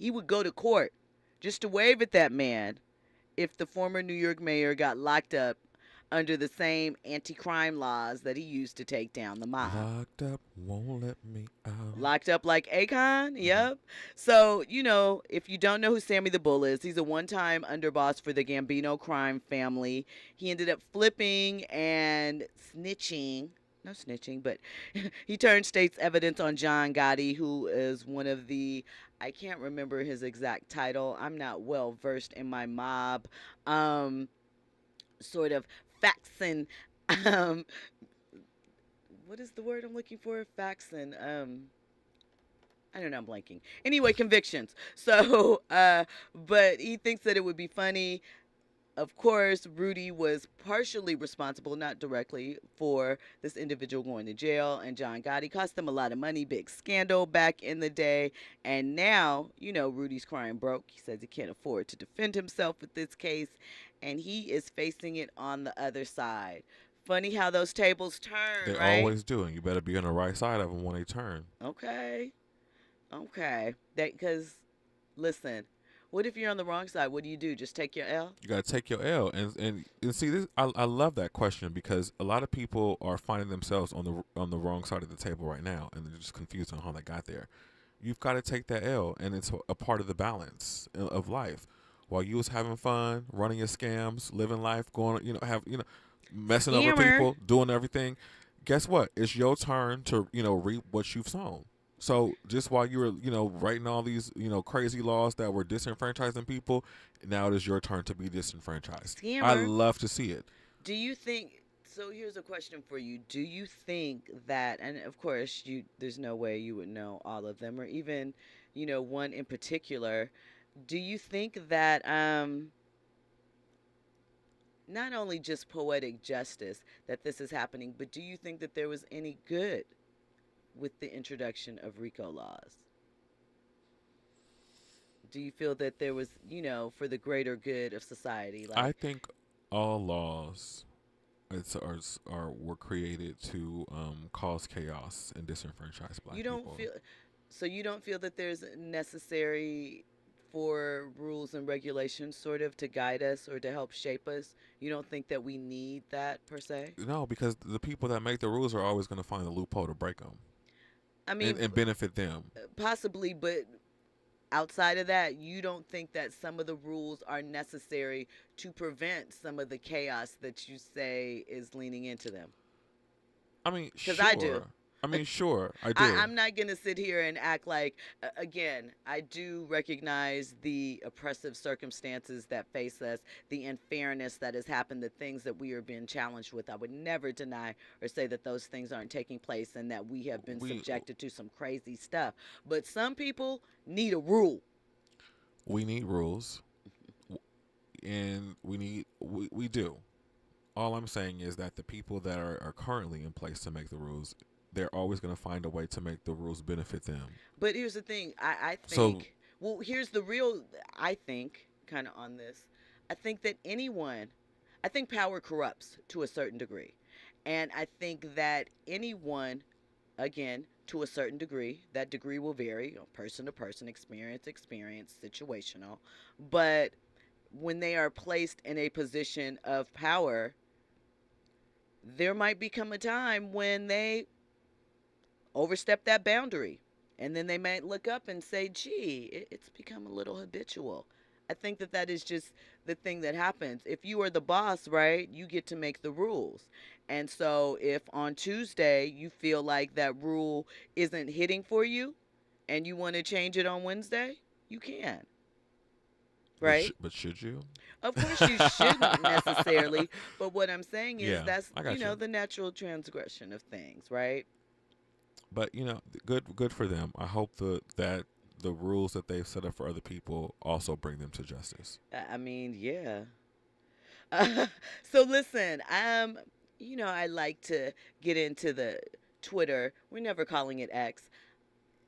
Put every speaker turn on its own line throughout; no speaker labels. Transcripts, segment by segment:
he would go to court just to wave at that man if the former New York mayor got locked up under the same anti-crime laws that he used to take down the mob.
Locked up, won't let me out.
Locked up like Akon?
Hmm.
Yep. So, if you don't know who Sammy the Bull is, he's a one time underboss for the Gambino crime family. He ended up flipping and snitching. No snitching, but he turned state's evidence on John Gotti, who is one of the, I can't remember his exact title. I'm not well versed in my mob, um, sort of facts and, um, what is the word I'm looking for? Facts and, I don't know, I'm blanking. Anyway, convictions. So, but he thinks that it would be funny. Of course, Rudy was partially responsible, not directly, for this individual going to jail. And John Gotti cost them a lot of money, big scandal back in the day. And now, Rudy's crying broke. He says he can't afford to defend himself with this case. And he is facing it on the other side. Funny how those tables turn,
They
right?
always do, and you better be on the right side of them when they turn.
Okay. Okay. Because, listen, what if you're on the wrong side? What do? Just take your L?
You gotta take your L, and see this. I love that question because a lot of people are finding themselves on the wrong side of the table right now, and they're just confused on how they got there. You've got to take that L, and it's a part of the balance of life. While you was having fun, running your scams, living life, going, messing over
Scammer.
people, doing everything. Guess what? It's your turn to reap what you've sown. So just while you were writing all these crazy laws that were disenfranchising people, now it is your turn to be disenfranchised. I
Scammer.
love to see it.
Do you think so? Here's a question for you. Do you think that, and of course, there's no way you would know all of them, or even, one in particular. Do you think that not only just poetic justice that this is happening, but do you think that there was any good with the introduction of RICO laws? Do you feel that there was, for the greater good of society?
I
Like,
think all laws were created to cause chaos and disenfranchise
you
black
don't
people.
feel, so you don't feel that there's necessary for rules and regulations sort of to guide us or to help shape us? You don't think that we need that per se?
No, because the people that make the rules are always going to find a loophole to break them
I
and,
mean,
and benefit them.
possibly, but outside of that, you don't think that some of the rules are necessary to prevent some of the chaos that you say is leaning into them?
I mean,
Because I do.
sure. I mean, sure, I
I,
do.
I'm not going to sit here and act like, again, I do recognize the oppressive circumstances that face us, the unfairness that has happened, the things that we are being challenged with. I would never deny or say that those things aren't taking place and that we have been
We
subjected to some crazy stuff. But some people need a rule.
we need rules, and we do. All I'm saying is that the people that are currently in place to make the rules, they're always going to find a way to make the rules benefit them.
But here's the thing I
So
think, well, here's the real, I think, kind of on this. I think that I think power corrupts to a certain degree. And I think that anyone, again, to a certain degree, that degree will vary, person to person, experience, situational. But when they are placed in a position of power, there might become a time when they overstep that boundary. And then they might look up and say, gee, it's become a little habitual. I think that that is just the thing that happens. If you are the boss, right, you get to make the rules. And so if on Tuesday you feel like that rule isn't hitting for you and you want to change it on Wednesday, you can, right?
but should you?
Of course you shouldn't necessarily, but what I'm saying is
Yeah,
that's,
I got you.
the natural transgression of things, right?
But good for them. I hope that the rules that they've set up for other people also bring them to justice.
I mean, yeah. Uh, so listen, I like to get into the Twitter. We're never calling it X.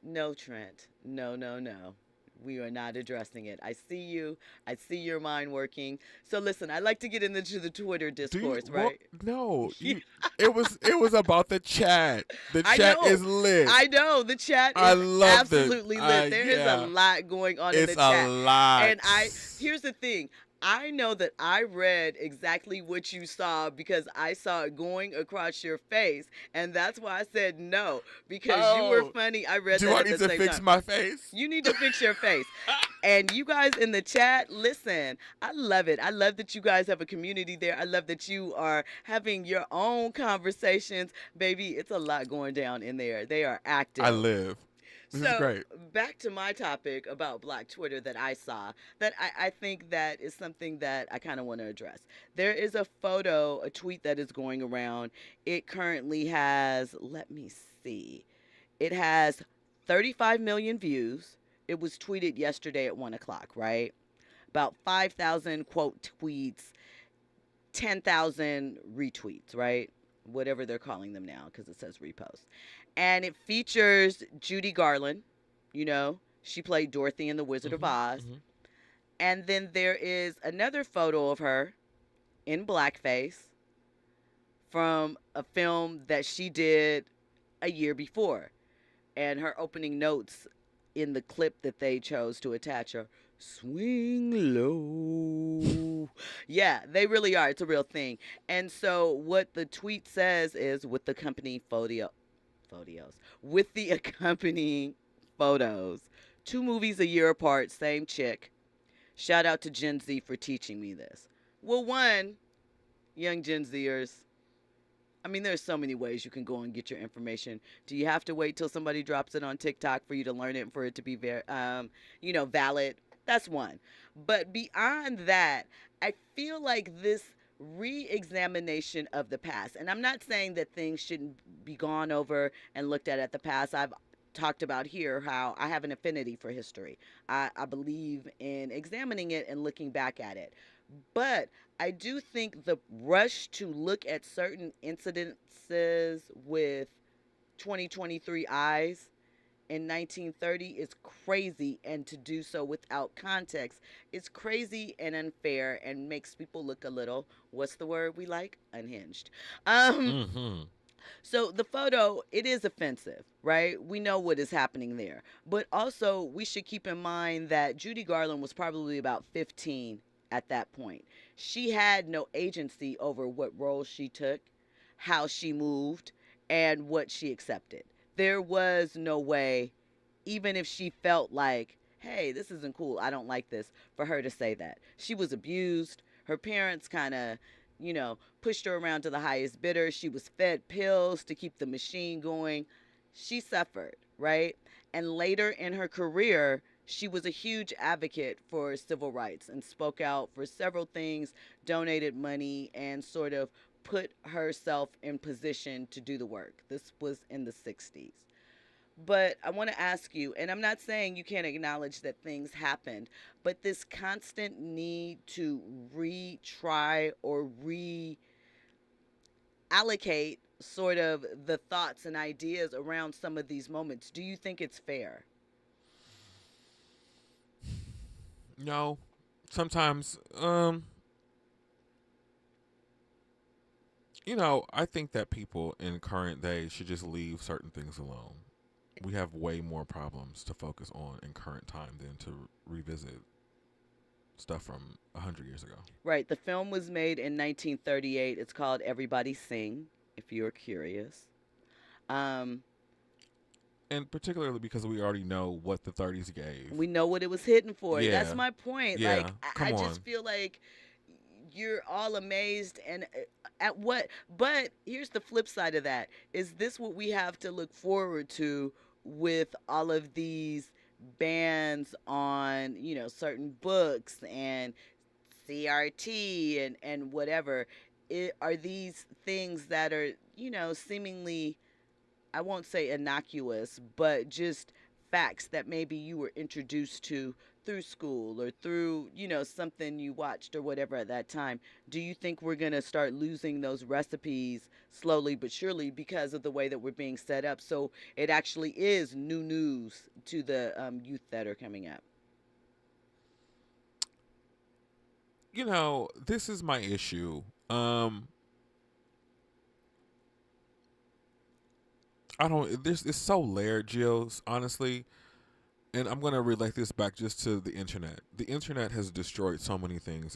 No, Trent. No, no, no. We are not addressing it. I see you. I see your mind working. So listen, I like to get into the Twitter
Do you
discourse,
what?
right?
No,
Yeah,
you. It was about the chat. The
I
chat
know.
is lit.
I know. The chat
I
is
love the.
absolutely lit. There is a
Yeah,
lot going on in
it's
the
a
chat.
lot.
And here's the thing. I know that I read exactly what you saw because I saw it going across your face. And that's why I said no, because you were
Oh,
funny. I read
do
that
I
at
need
the
to
same
fix
time.
my face?
You need to fix your face. And you guys in the chat, listen, I love it. I love that you guys have a community there. I love that you are having your own conversations. Baby, it's a lot going down in there. They are
I
active.
live. This is
So
great.
back to my topic about Black Twitter that I saw, that I think that is something that I kind of want to address. There is a photo, a tweet that is going around. It currently has, let me see, it has 35 million views. It was tweeted yesterday at 1 o'clock, right? About 5,000 quote tweets, 10,000 retweets, right? Whatever they're calling them now because it says repost. And it features Judy Garland. You know, she played Dorothy in The Wizard of
Mhm.
Oz.
Mhm.
And then there is another photo of her in blackface from a film that she did a year before. And her opening notes in the clip that they chose to attach are swing low. Yeah, they really are. It's a real thing. And so what the tweet says is with the company photos, with the accompanying photos, 2 movies a year apart, same chick. Shout out to Gen Z for teaching me this. Well, one, young Gen Zers, I mean, there's so many ways you can go and get your information. Do you have to wait till somebody drops it on TikTok for you to learn it and for it to be valid? That's one. But beyond that, I feel like this re-examination of the past, and I'm not saying that things shouldn't be gone over and looked at the past. I've talked about here how I have an affinity for history. I believe in examining it and looking back at it. But I do think the rush to look at certain incidences with 2023 eyes in 1930 is crazy, and to do so without context is crazy and unfair and makes people look a little, what's the word we like? Unhinged. Um,
Mhm.
so the photo, it is offensive, right? We know what is happening there. But also, we should keep in mind that Judy Garland was probably about 15 at that point. She had no agency over what role she took, how she moved, and what she accepted. There was no way, even if she felt like, hey, this isn't cool, I don't like this, for her to say that. She was abused. Her parents kind of, pushed her around to the highest bidder. She was fed pills to keep the machine going. She suffered, right? And later in her career, she was a huge advocate for civil rights and spoke out for several things, donated money, and sort of put herself in position to do the work. This was in the 60s. But I want to ask you, and I'm not saying you can't acknowledge that things happened, but this constant need to retry or reallocate sort of the thoughts and ideas around some of these moments, do you think it's fair?
No. Sometimes, I think that people in current day should just leave certain things alone. We have way more problems to focus on in current time than to revisit stuff from 100 years ago.
Right. The film was made in 1938. It's called Everybody Sing, if you're curious. Um,
And particularly because we already know what the 30s gave.
we know what it was hitting for. That's
Yeah.
my point.
Yeah.
Like, I
Come
just
on.
feel like you're all amazed and at what, but here's the flip side of that. Is this what we have to look forward to with all of these bans on, certain books and CRT and whatever? Are these things that are, seemingly, I won't say innocuous, but just facts that maybe you were introduced to through school or through, something you watched or whatever at that time? Do you think we're going to start losing those recipes slowly but surely because of the way that we're being set up? So it actually is new news to the youth that are coming up.
this is my issue. I don't. This is so layered, Jill. Honestly, and I'm gonna relate this back just to the internet. The internet has destroyed so many things.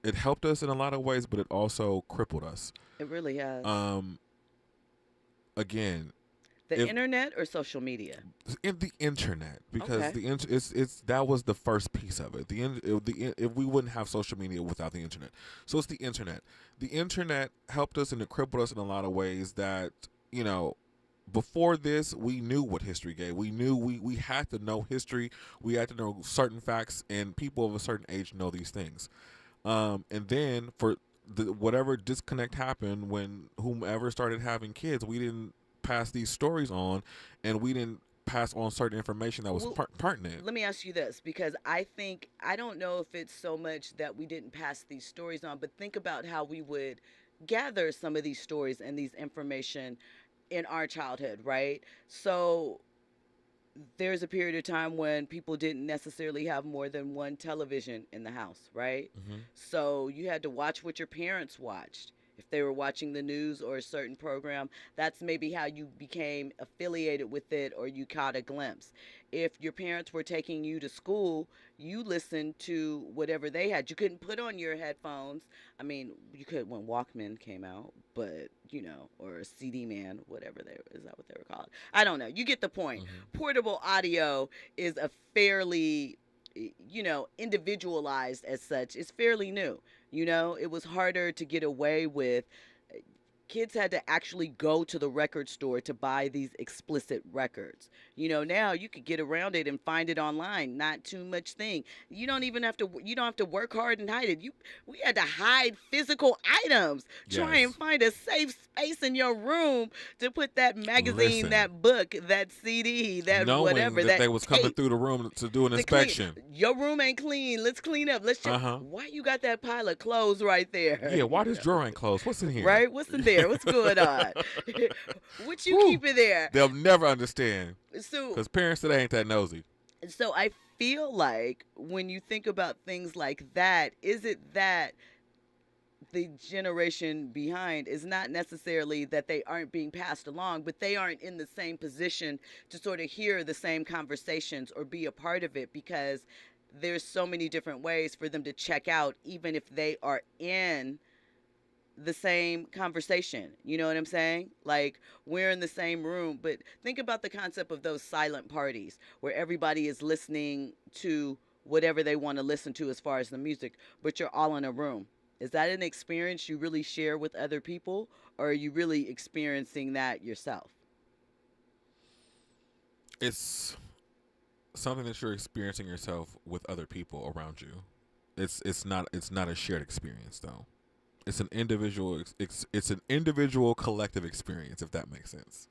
It helped us in a lot of ways, but it also crippled us.
It really has.
Again,
The internet or social media?
in the internet, because
Okay.
it's that was the first piece of it. If we wouldn't have social media without the internet, so it's the internet. The internet helped us and it crippled us in a lot of ways that before this, we knew what history gave. We knew we had to know history. We had to know certain facts, and people of a certain age know these things. And then for whatever disconnect happened when whomever started having kids, we didn't pass these stories on, and we didn't pass on certain information that was
Well,
pertinent.
let me ask you this, because I don't know if it's so much that we didn't pass these stories on, but think about how we would gather some of these stories and these information in our childhood, right? So there's a period of time when people didn't necessarily have more than one television in the house, right?
Hmm.
So you had to watch what your parents watched. If they were watching the news or a certain program, that's maybe how you became affiliated with it or you caught a glimpse. If your parents were taking you to school, you listened to whatever they had. You couldn't put on your headphones. I mean, you could when Walkman came out, but or a CD man, whatever they is that what they were called? I don't know. You get the point.
Hmm.
Portable audio is a fairly individualized as such. It's fairly new. It was harder to get away with. Kids had to actually go to the record store to buy these explicit records. Now you could get around it and find it online. Not too much thing. You don't have to work hard and hide it. We had to hide physical items. Try and
Yes.
find a safe space in your room to put that magazine,
Listen,
that book, that CD, that
knowing
whatever,
that
that
they was coming
tape
through the room to do an
to clean.
inspection.
Your room ain't clean. Let's clean up. Let's check.
Uh huh.
Why you got that pile of clothes right there?
Yeah. Why this drawer ain't closed? What's in here?
Right? What's in there? What's going on? What you
Whew.
keeping there?
They'll never understand
So,
because parents today ain't that nosy.
so I feel like when you think about things like that, is it that the generation behind is not necessarily that they aren't being passed along, but they aren't in the same position to sort of hear the same conversations or be a part of it because there's so many different ways for them to check out, even if they are in the same conversation. You know what I'm saying? Like, we're in the same room, but think about the concept of those silent parties where everybody is listening to whatever they want to listen to as far as the music, but you're all in a room. Is that an experience you really share with other people, or are you really experiencing that yourself?
It's something that you're experiencing yourself with other people around you. It's not a shared experience though. It's an individual collective experience, if that makes sense.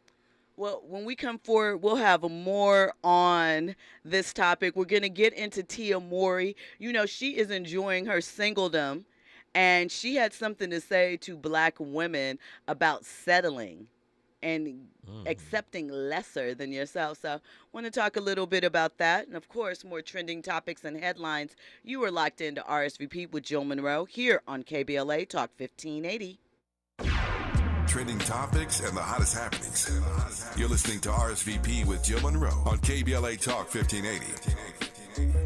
Well, when we come forward, we'll have more on this topic. We're going to get into Tia Mowry. She is enjoying her singledom, and she had something to say to black women about settling and
Mm.
accepting lesser than yourself. So, I want to talk a little bit about that. And of course, more trending topics and headlines. You are locked into RSVP with Jill Munroe here on KBLA Talk 1580.
Trending topics and the hottest happenings. You're listening to RSVP with Jill Munroe on KBLA Talk 1580.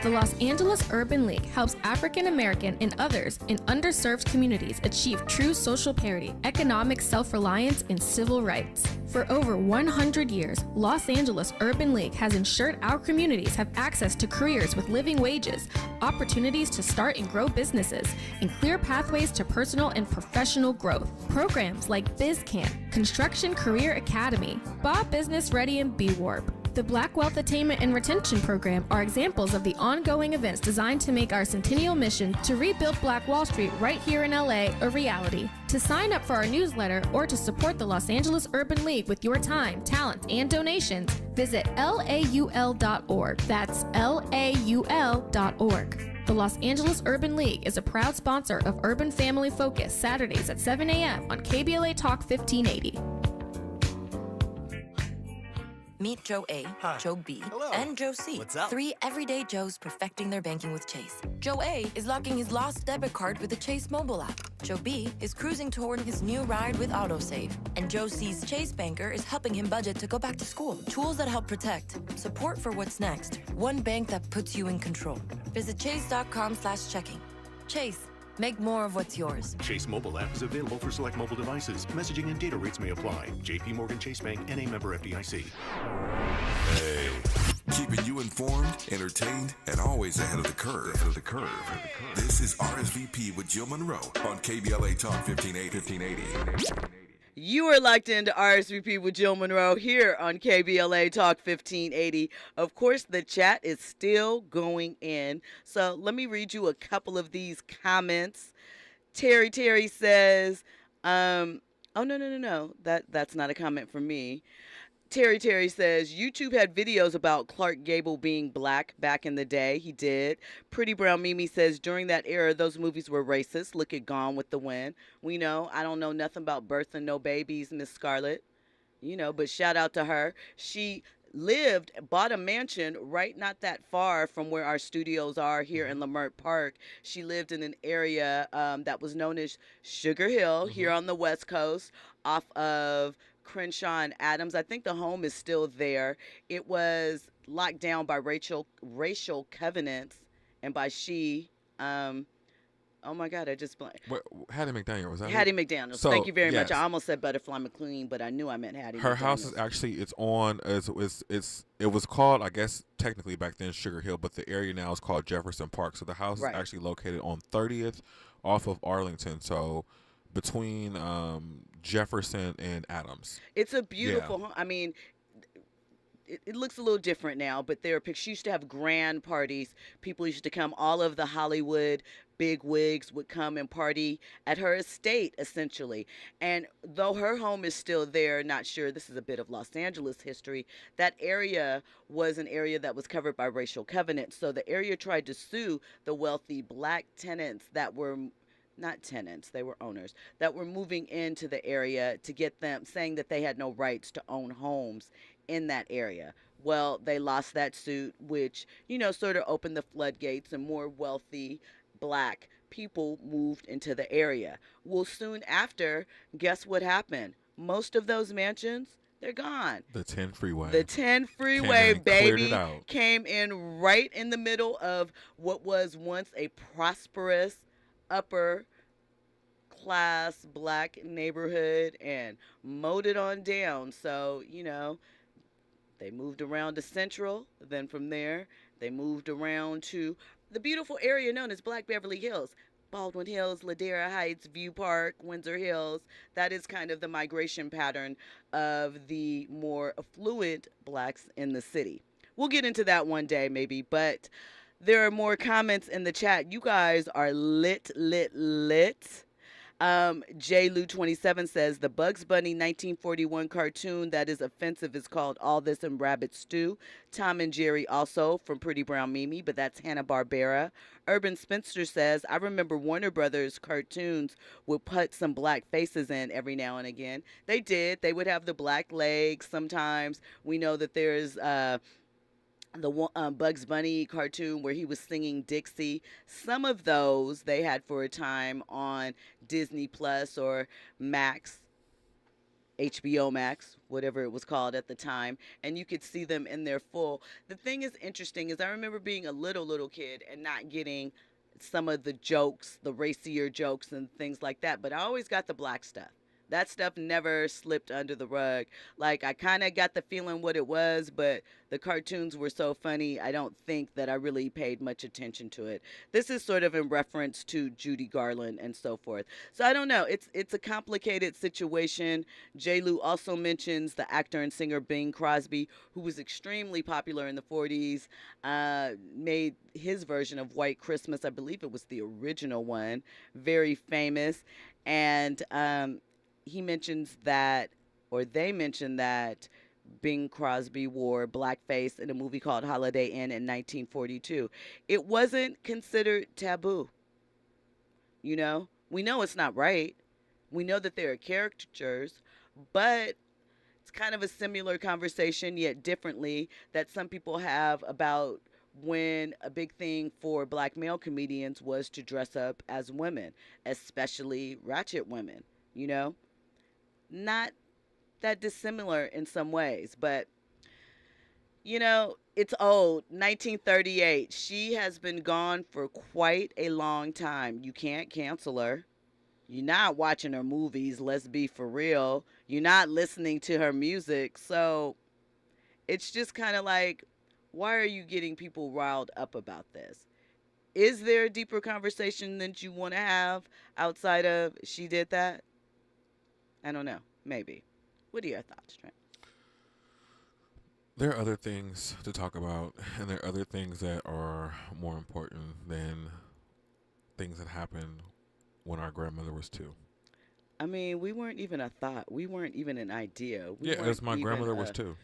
The Los Angeles Urban League helps African American and others in underserved communities achieve true social parity, economic self-reliance, and civil rights. For over 100 years, Los Angeles Urban League has ensured our communities have access to careers with living wages, opportunities to start and grow businesses, and clear pathways to personal and professional growth. Programs like BizCamp, Construction Career Academy, Bob Business Ready, and B-Warp. The Black Wealth Attainment and Retention Program are examples of the ongoing events designed to make our centennial mission to rebuild Black Wall Street right here in LA a reality. To sign up for our newsletter or to support the Los Angeles Urban League with your time, talent, and donations, visit laul.org. That's laul.org. The Los Angeles Urban League is a proud sponsor of Urban Family Focus Saturdays at 7 a.m. on KBLA Talk 1580.
Meet Joe A,
Hi.
Joe B,
Hello.
and Joe C.
What's up?
3 everyday Joes perfecting their banking with Chase. Joe A is locking his lost debit card with the Chase mobile app. Joe B is cruising toward his new ride with autosave. And Joe C's Chase banker is helping him budget to go back to school. Tools that help protect. Support for what's next. One bank that puts you in control. Visit chase.com/checking. Chase. Make more of what's yours.
Chase mobile app is available for select mobile devices. Messaging and data rates may apply. JP Morgan Chase Bank, N.A. member FDIC.
Hey, keeping you informed, entertained, and always ahead of the curve. This is RSVP with Jill Munroe on KBLA Talk 1580.
You are locked into RSVP with Jill Munroe here on KBLA Talk 1580. Of course, the chat is still going in. So let me read you a couple of these comments. Terry says, oh, no. That's not a comment from me. Terry says, YouTube had videos about Clark Gable being black back in the day. He did. Pretty Brown Mimi says, during that era, those movies were racist. Look at Gone with the Wind. We know. I don't know nothing about Birth and No Babies, Miss Scarlett. But shout out to her. She bought a mansion right not that far from where our studios are here in Leimert Park. She lived in an area that was known as Sugar Hill here on the West Coast off of Crenshaw and Adams. I think the home is still there. It was locked down by racial covenants, and by oh my God, I just blanked.
Hattie McDaniel, was that
Hattie
it?
McDaniel.
So,
Thank you very much.
yes.
I almost said Butterfly McQueen, but I knew I meant Hattie
Her
McDaniel.
house is actually, it was called, I guess, technically back then Sugar Hill, but the area now is called Jefferson Park. So the house is actually located on 30th off of Arlington. So between Jefferson and Adams.
It's a beautiful home. I mean, it looks a little different now, but there are pictures. She used to have grand parties. People used to come. All of the Hollywood big wigs would come and party at her estate, essentially. And though her home is still there, not sure, this is a bit of Los Angeles history, that area was an area that was covered by racial covenants. So the area tried to sue the wealthy black tenants that were not tenants, they were owners, that were moving into the area to get them, saying that they had no rights to own homes in that area. Well, they lost that suit, which, sort of opened the floodgates, and more wealthy black people moved into the area. Well, soon after, guess what happened? Most of those mansions, they're gone.
The 10 freeway.
The 10 freeway, baby,
out.
came in right in the middle of what was once a prosperous upper class black neighborhood and mowed it on down. So, they moved around to Central. Then from there, they moved around to the beautiful area known as Black Beverly Hills. Baldwin Hills, Ladera Heights, View Park, Windsor Hills. That is kind of the migration pattern of the more affluent blacks in the city. We'll get into that one day maybe, but there are more comments in the chat. You guys are lit. J. Lou 27 says, the Bugs Bunny 1941 cartoon that is offensive is called All This and Rabbit Stew. Tom and Jerry also from Pretty Brown Mimi, but that's Hanna-Barbera. Urban Spencer says, I remember Warner Brothers cartoons would put some black faces in every now and again. They did. They would have the black legs sometimes. We know that there's the Bugs Bunny cartoon where he was singing Dixie. Some of those they had for a time on Disney Plus or Max, HBO Max, whatever it was called at the time, and you could see them in their full. The thing is interesting is I remember being a little kid and not getting some of the jokes, the racier jokes and things like that, but I always got the black stuff. That stuff never slipped under the rug. Like, I kind of got the feeling what it was, but the cartoons were so funny, I don't think that I really paid much attention to it. This is sort of in reference to Judy Garland and so forth. So I don't know. It's a complicated situation. J. Lou also mentions the actor and singer Bing Crosby, who was extremely popular in the 40s, made his version of White Christmas. I believe it was the original one. Very famous. And he mentions that, or they mention that Bing Crosby wore blackface in a movie called Holiday Inn in 1942. It wasn't considered taboo. We know it's not right. We know that there are caricatures, but it's kind of a similar conversation, yet differently, that some people have about when a big thing for black male comedians was to dress up as women, especially ratchet women, you know? Not that dissimilar in some ways, but it's old. 1938. She has been gone for quite a long time. You can't cancel her. You're not watching her movies, let's be for real. You're not listening to her music. So it's just kind of like, why are you getting people riled up about this? Is there a deeper conversation that you want to have outside of she did that? I don't know. Maybe. What are your thoughts, Trent?
There are other things to talk about, and there are other things that are more important than things that happened when our grandmother was 2.
I mean, we weren't even a thought. We weren't even an idea. We
Yeah, as
weren't
my
even
grandmother was 2.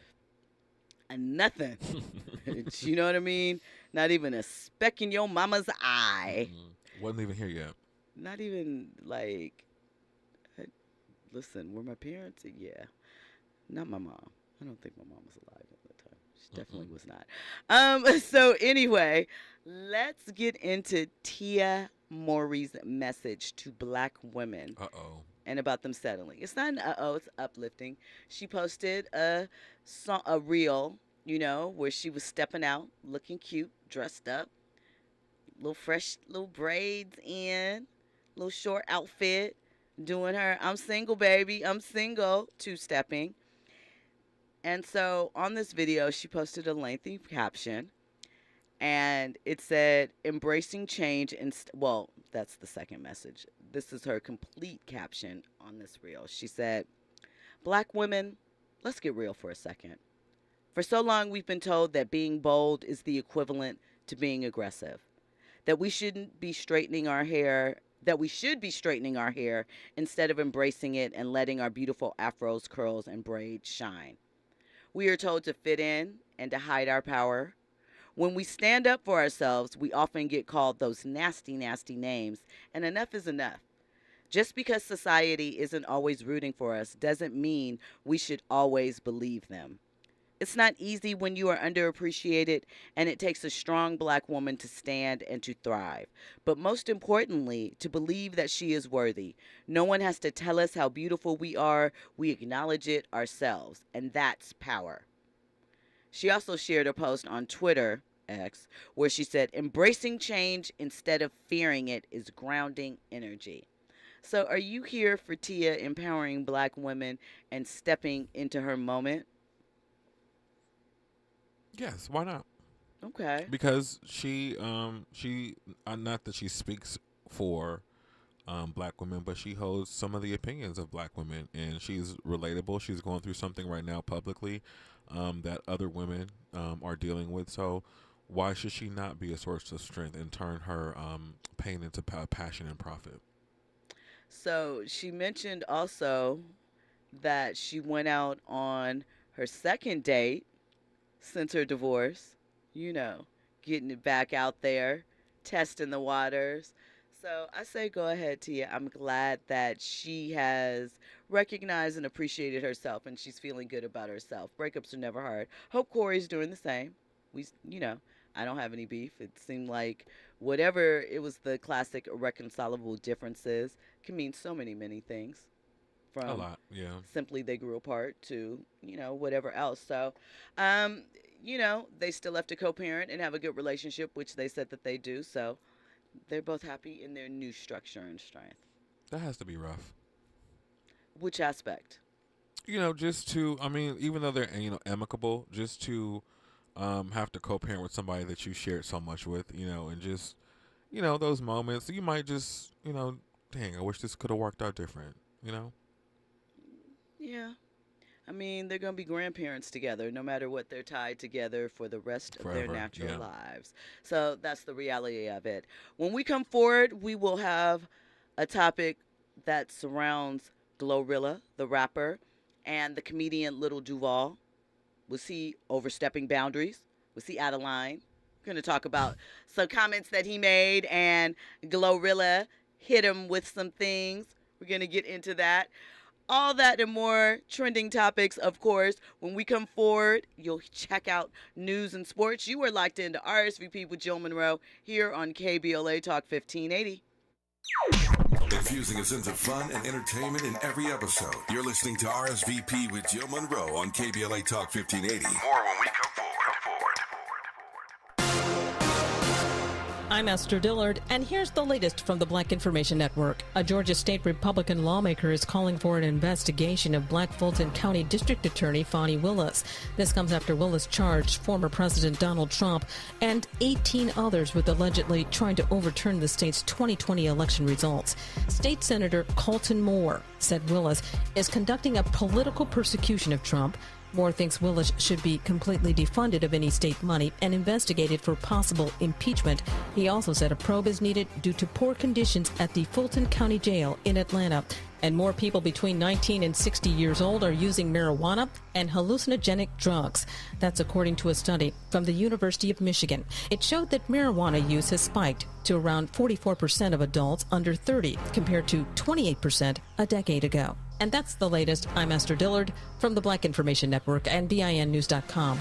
a nothing. You know what I mean? Not even a speck in your mama's eye.
Wasn't even here yet.
Not even like, listen, were my parents? Yeah. Not my mom. I don't think my mom was alive at the time. She definitely was not. So anyway, let's get into Tia Mowry's message to black women.
Uh-oh.
And about them settling. It's not an uh-oh, it's uplifting. She posted a reel, where she was stepping out, looking cute, dressed up, little fresh little braids in, little short outfit, doing her I'm single, baby, I'm single, two-stepping. And so on this video, she posted a lengthy caption, and it said, embracing change, well, that's the second message. This is her complete caption on this reel. She said, black women, let's get real for a second. For so long, we've been told that being bold is the equivalent to being aggressive, that we shouldn't be straightening our hair, that we should be straightening our hair instead of embracing it and letting our beautiful afros, curls, and braids shine. We are told to fit in and to hide our power. When we stand up for ourselves, we often get called those nasty, nasty names, and enough is enough. Just because society isn't always rooting for us doesn't mean we should always believe them. It's not easy when you are underappreciated, and it takes a strong black woman to stand and to thrive. But most importantly, to believe that she is worthy. No one has to tell us how beautiful we are. We acknowledge it ourselves, and that's power. She also shared a post on Twitter, X, where she said, embracing change instead of fearing it is grounding energy. So are you here for Tia empowering black women and stepping into her moment?
Yes, why not?
Okay.
Because she not that she speaks for black women, but she holds some of the opinions of black women, and she's relatable. She's going through something right now publicly that other women are dealing with. So why should she not be a source of strength and turn her pain into passion and profit?
So she mentioned also that she went out on her second date since her divorce, getting it back out there, testing the waters. So I say go ahead, Tia. I'm glad that she has recognized and appreciated herself, and she's feeling good about herself. Breakups are never hard. Hope Corey's doing the same. I don't have any beef. It seemed like whatever, it was the classic irreconcilable differences can mean so many, many things. From
A lot, yeah.
Simply they grew apart to, whatever else. So, they still have to co-parent and have a good relationship, which they said that they do. So they're both happy in their new structure and strength.
That has to be rough.
Which aspect?
Just to, even though they're, amicable, just to have to co-parent with somebody that you shared so much with, and just, those moments, you might just, dang, I wish this could have worked out different,
Yeah. They're going to be grandparents together, no matter what, they're tied together for the rest of their
Forever,
natural
yeah.
lives. So that's the reality of it. When we come forward, we will have a topic that surrounds Glorilla, the rapper, and the comedian Little Duval. Was he overstepping boundaries? Was he out of line? We're going to talk about some comments that he made, and Glorilla hit him with some things. We're going to get into that. All that and more trending topics, of course. When we come forward, you'll check out news and sports. You are locked into RSVP with Jill Munroe here on KBLA Talk 1580.
Infusing a sense of fun and entertainment in every episode. You're listening to RSVP with Jill Munroe on KBLA Talk 1580. More when we come forward.
I'm Esther Dillard, and here's the latest from the Black Information Network. A Georgia State Republican lawmaker is calling for an investigation of Black Fulton County District Attorney Fani Willis. This comes after Willis charged former President Donald Trump and 18 others with allegedly trying to overturn the state's 2020 election results. State Senator Colton Moore said Willis is conducting a political persecution of Trump. Moore thinks Willis should be completely defunded of any state money and investigated for possible impeachment. He also said a probe is needed due to poor conditions at the Fulton County Jail in Atlanta. And more people between 19 and 60 years old are using marijuana and hallucinogenic drugs. That's according to a study from the University of Michigan. It showed that marijuana use has spiked to around 44% of adults under 30, compared to 28% a decade ago. And that's the latest. I'm Esther Dillard from the Black Information Network and BINnews.com.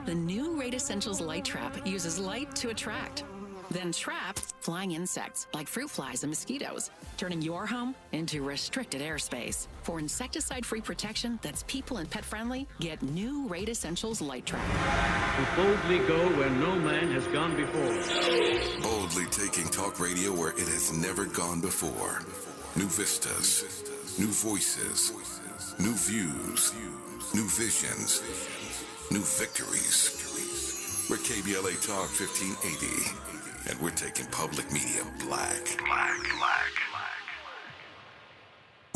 The new Raid Essentials Light Trap uses light to attract, then trap flying insects like fruit flies and mosquitoes, turning your home into restricted airspace. For insecticide-free protection that's people and pet-friendly, get new Raid Essentials Light Trap.
We boldly go where no man has gone before.
Boldly taking talk radio where it has never gone before. New vistas, new voices, new views, new visions, new victories. We're KBLA Talk 1580, and we're taking public media black.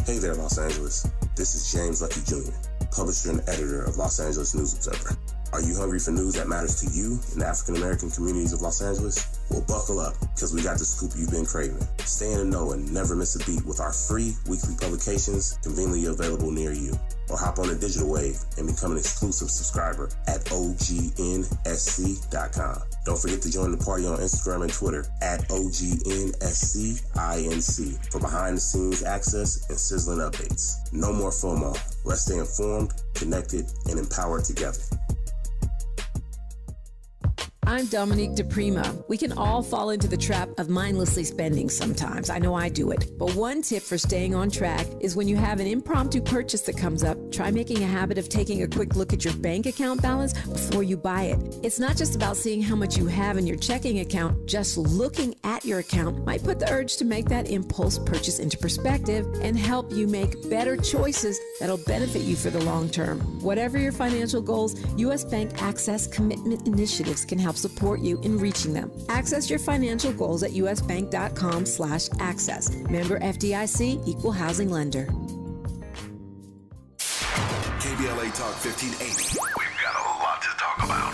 Hey there, Los Angeles. This is James Lucky Jr., publisher and editor of Los Angeles News Observer. Are you hungry for news that matters to you in the African-American communities of Los Angeles? Well, buckle up, because we got the scoop you've been craving. Stay in the know and never miss a beat with our free weekly publications conveniently available near you. Or hop on the digital wave and become an exclusive subscriber at OGNSC.com. Don't forget to join the party on Instagram and Twitter at OGNSCINC for behind-the-scenes access and sizzling updates. No more FOMO. Let's stay informed, connected, and empowered together.
I'm Dominique DePrima. We can all fall into the trap of mindlessly spending sometimes. I know I do it. But one tip for staying on track is when you have an impromptu purchase that comes up, try making a habit of taking a quick look at your bank account balance before you buy it. It's not just about seeing how much you have in your checking account. Just looking at your account might put the urge to make that impulse purchase into perspective and help you make better choices that'll benefit you for the long term. Whatever your financial goals, U.S. Bank Access Commitment Initiatives can help support you in reaching them. Access your financial goals at usbank.com/access. Member FDIC, Equal Housing Lender.
KBLA Talk 1580. We've got a lot to talk about.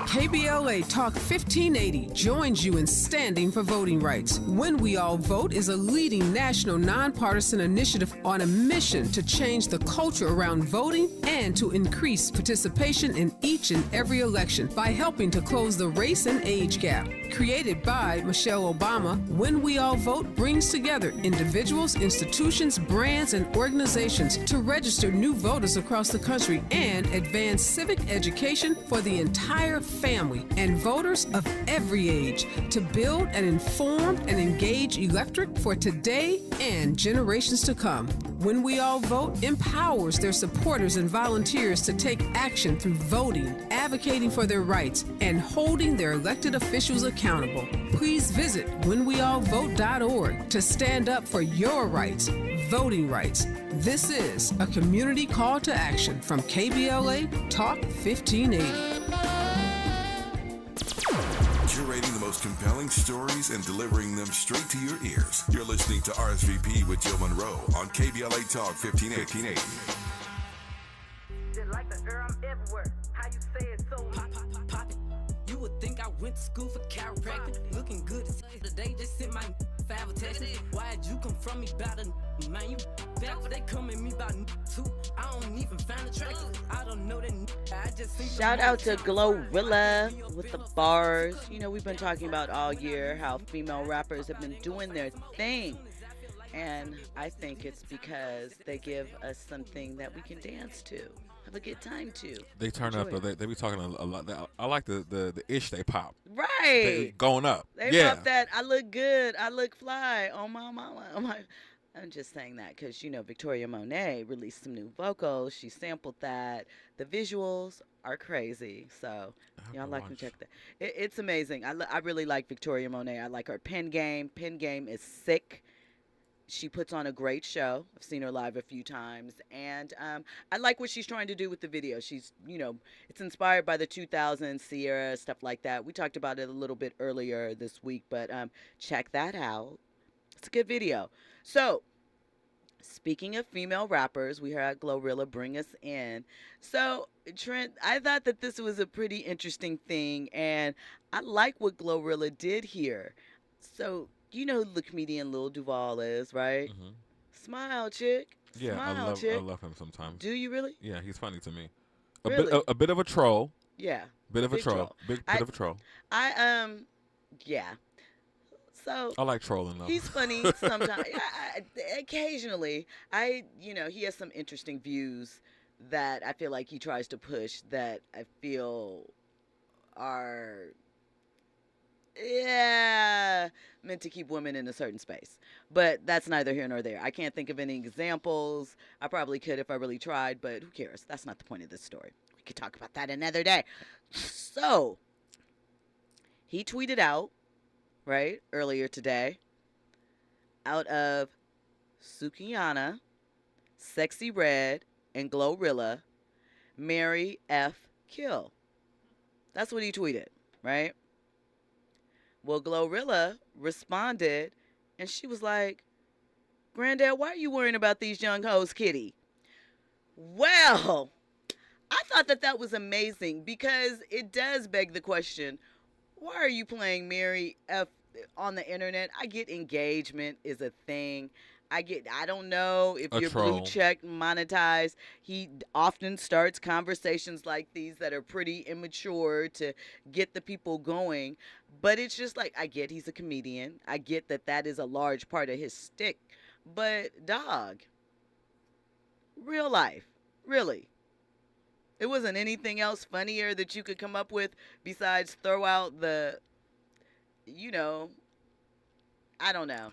KBLA Talk 1580 joins you in standing for voting rights. When We All Vote is a leading national nonpartisan initiative on a mission to change the culture around voting and to increase participation in each and every election by helping to close the race and age gap. Created by Michelle Obama, When We All Vote brings together individuals, institutions, brands, and organizations to register new voters across the country and advance civic education for the entire family and voters of every age to build an informed and engaged electorate for today and generations to come. When We All Vote empowers their supporters and volunteers to take action through voting, advocating for their rights, and holding their elected officials accountable. Please visit whenweallvote.org to stand up for your rights, voting rights. This is a community call to action from KBLA Talk 1580.
Curating the most compelling stories and delivering them straight to your ears. You're listening to RSVP with Jill Munroe on KBLA Talk 1580.
Like the girl, I'm everywhere. How you say it so pop it. You would think I went to school for chiropractic. Looking good as today, just sent my 5 text. Why'd you come from me about a man? You back for they come at me about 2. I don't even find the track. I don't know that. I just see.
Shout out to Glorilla with the bars. You know, we've been talking about all year how female rappers have been doing their thing. And I think it's because they give us something that we can dance to, have a good time to.
They turn up.
Enjoy it.
They be talking a lot. I like the ish they pop. They
Right.
going up.
They
Yeah.
pop that. I look good. I look fly. Oh my mama. Oh my. I'm just saying that because Victoria Monet released some new vocals. She sampled that. The visuals are crazy. So y'all like to check that. It's amazing. I really like Victoria Monet. I like her pen game. Pen game is sick. She puts on a great show. I've seen her live a few times, and I like what she's trying to do with the video. She's, it's inspired by the 2000s Sierra, stuff like that. We talked about it a little bit earlier this week, but check that out. It's a good video. So, speaking of female rappers, we had Glorilla bring us in. So, Trent, I thought that this was a pretty interesting thing, and I like what Glorilla did here. So, you know who the comedian Lil Duval is, right?
Mm-hmm.
Smile, chick.
Yeah,
Smile, chick.
I love him sometimes.
Do you really?
Yeah, he's funny to me.
Really?
A bit of a troll.
Yeah.
Bit of a
Big
troll. Bit of a troll.
Yeah. So
I like trolling though.
He's funny sometimes. Occasionally, he has some interesting views that I feel like he tries to push that I feel are meant to keep women in a certain space. But that's neither here nor there. I can't think of any examples. I probably could if I really tried, but who cares? That's not the point of this story. We could talk about that another day. So, he tweeted out, right, earlier today, out of Sukiyana, Sexy Red, and Glorilla, marry F kill. That's what he tweeted, right? Well, Glorilla responded, and she was like, Granddad, why are you worrying about these young hoes, kitty? Well, I thought that was amazing because it does beg the question, why are you playing Mary F on the internet? I get engagement is a thing. I don't know if you're blue check monetized. He often starts conversations like these that are pretty immature to get the people going. But it's just like, I get he's a comedian. I get that is a large part of his stick. But, dog, real life, really. It wasn't anything else funnier that you could come up with besides throw out the, I don't know.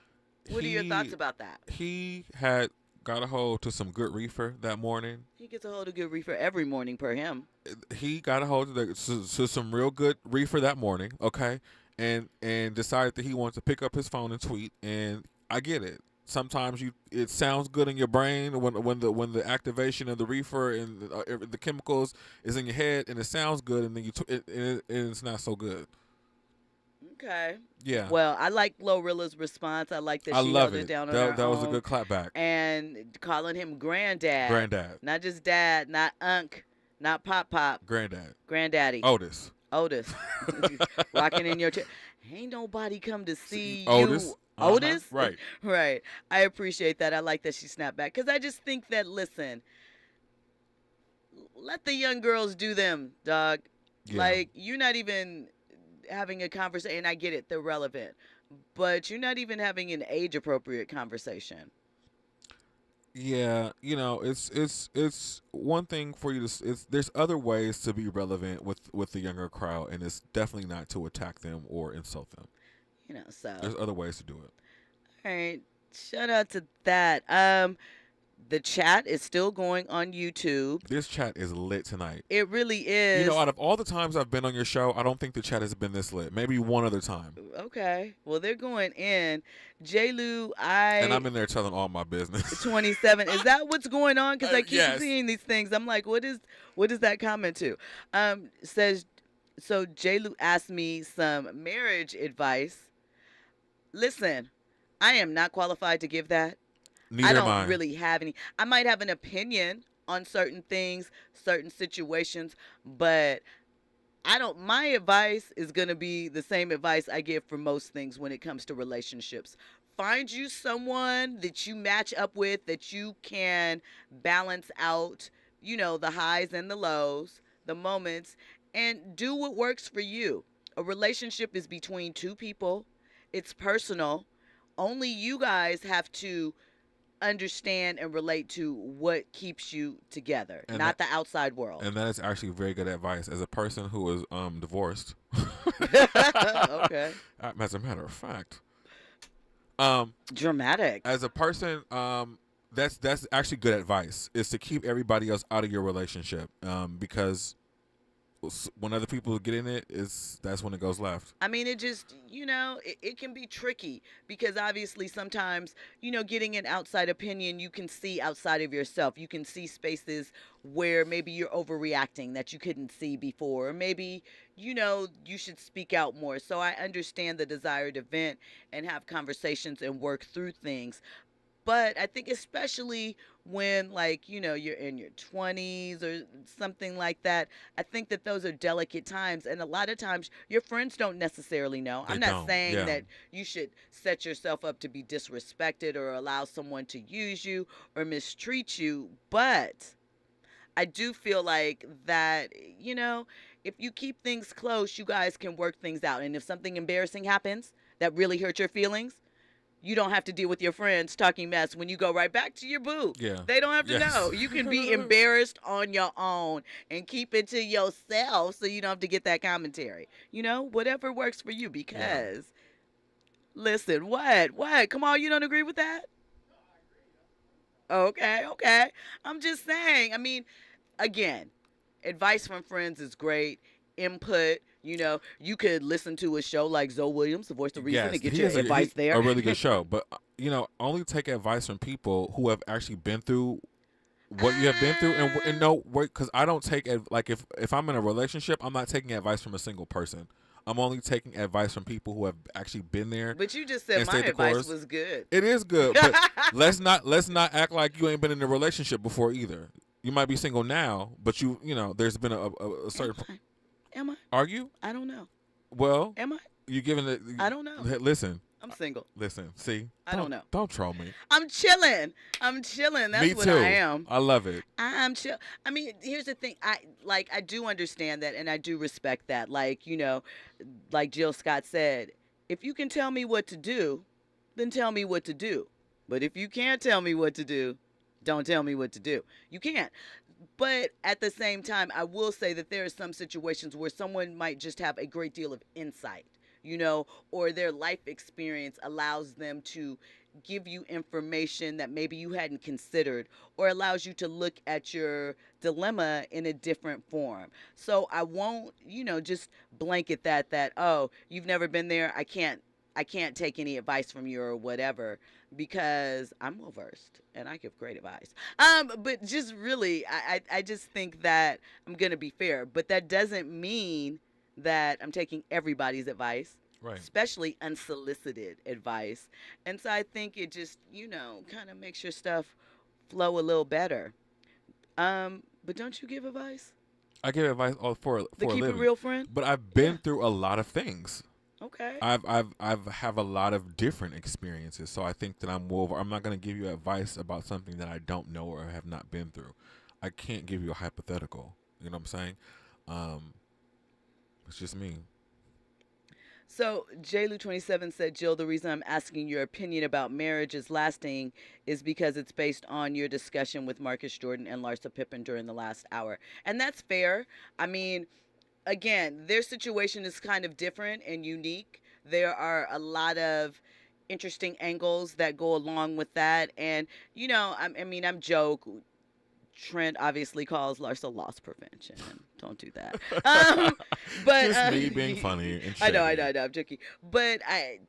What are your thoughts about that?
He had got a hold to some good reefer that morning.
He gets a hold of good reefer every morning per him.
He got a hold of some real good reefer that morning, okay? And decided that he wanted to pick up his phone and tweet. And I get it. Sometimes it sounds good in your brain when the activation of the reefer and the chemicals is in your head and it sounds good, and then it's not so good.
Okay.
Yeah.
Well, I like Glorilla's response. I like that she held it down on her own.
That was a good clapback.
And calling him granddad. Not just dad, not unk, not pop. Granddaddy.
Otis.
Rocking in your chair. Ain't nobody come to see
Otis.
you. Otis?
Right.
Right. I appreciate that. I like that she snapped back. Because I just think that, listen, let the young girls do them, dog. Yeah. Like, you're not even having a conversation, and I get it, they're relevant, but you're not even having an age-appropriate conversation.
Yeah, it's one thing for you to. There's other ways to be relevant with the younger crowd, and it's definitely not to attack them or insult them.
So
there's other ways to do it.
All right, shout out to that. The chat is still going on YouTube.
This chat is lit tonight.
It really is.
Out of all the times I've been on your show, I don't think the chat has been this lit. Maybe one other time.
Okay. Well, they're going in. J-Lou,
And I'm in there telling all my business.
27. Is that what's going on? Because I keep seeing these things. I'm like, what is that comment to? Says, so J-Lou asked me some marriage advice. Listen, I am not qualified to give that. I don't really have any. I might have an opinion on certain things, certain situations, but my advice is going to be the same advice I give for most things when it comes to relationships. Find you someone that you match up with, that you can balance out, the highs and the lows, the moments, and do what works for you. A relationship is between two people. It's personal. only you guys have to understand and relate to what keeps you together,
And
not the outside world.
And that is actually very good advice. As a person who is divorced,
Okay.
as a matter of fact,
dramatic.
As a person, that's actually good advice. Is to keep everybody else out of your relationship, because when other people get in it, that's when it goes left.
I mean, it just, it can be tricky because obviously sometimes, getting an outside opinion, you can see outside of yourself. You can see spaces where maybe you're overreacting that you couldn't see before. Or maybe, you should speak out more. So I understand the desire to vent and have conversations and work through things. But I think especially when, you're in your 20s or something like that, I think that those are delicate times. And a lot of times your friends don't necessarily know. I'm not saying that you should set yourself up to be disrespected or allow someone to use you or mistreat you. But I do feel like that, if you keep things close, you guys can work things out. And if something embarrassing happens that really hurt your feelings, you don't have to deal with your friends talking mess when you go right back to your boo.
Yeah.
They don't have to know. You can be embarrassed on your own and keep it to yourself so you don't have to get that commentary. Whatever works for you because, listen, what? Come on, you don't agree with that? Okay. I'm just saying. I mean, again, advice from friends is great. Input. You could listen to a show like Zoe Williams, The Voice of Reason, and get your advice there.
A really good show. But, only take advice from people who have actually been through what you have been through. And no, because I don't take, if I'm in a relationship, I'm not taking advice from a single person. I'm only taking advice from people who have actually been there.
But you just said my advice was good.
It is good, but let's not act like you ain't been in a relationship before either. You might be single now, but there's been a certain...
Am I?
Are you?
I don't know.
Well,
am I?
You giving it?
I don't know.
Listen.
I'm single.
Listen. See.
I don't know.
Don't troll me.
I'm chilling. That's
me
what
too.
I am.
I love it.
I'm chill. I mean, here's the thing. I do understand that, and I do respect that. Like Jill Scott said, if you can tell me what to do, then tell me what to do. But if you can't tell me what to do, don't tell me what to do. You can't. But at the same time, I will say that there are some situations where someone might just have a great deal of insight, or their life experience allows them to give you information that maybe you hadn't considered, or allows you to look at your dilemma in a different form. So I won't, just blanket that, oh, you've never been there, I can't take any advice from you or whatever, because I'm well versed and I give great advice. But just really, I just think that I'm going to be fair, but that doesn't mean that I'm taking everybody's advice,
right?
Especially unsolicited advice. And so I think it just, kind of makes your stuff flow a little better. But don't you give advice?
I give advice for a living.
Keep it real, friend.
But I've been through a lot of things.
Okay.
I've have a lot of different experiences, so I think that I'm not going to give you advice about something that I don't know or have not been through. I can't give you a hypothetical. You know what I'm saying? It's just me.
So JLou27 said, Jill, the reason I'm asking your opinion about marriage is lasting is because it's based on your discussion with Marcus Jordan and Larsa Pippen during the last hour. And that's fair. I mean, again, their situation is kind of different and unique. There are a lot of interesting angles that go along with that. And, I'm joke. Trent obviously calls Larsa loss prevention. Don't do that. But
just me being funny. And
I know. I'm joking. But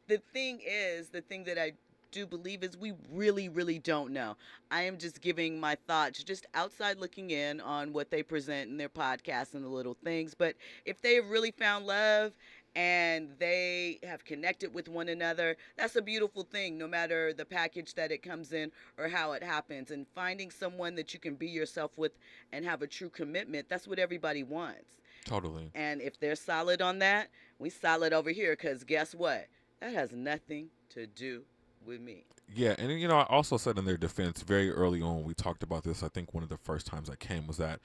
the thing that I do believe is we really, really don't know. I am just giving my thoughts, just outside looking in on what they present in their podcasts and the little things. But if they have really found love and they have connected with one another, that's a beautiful thing, no matter the package that it comes in or how it happens. And finding someone that you can be yourself with and have a true commitment, that's what everybody wants.
Totally.
And if they're solid on that, we solid over here, because guess what? That has nothing to do with me.
Yeah, and I also said in their defense very early on, we talked about this, I think one of the first times I came, was that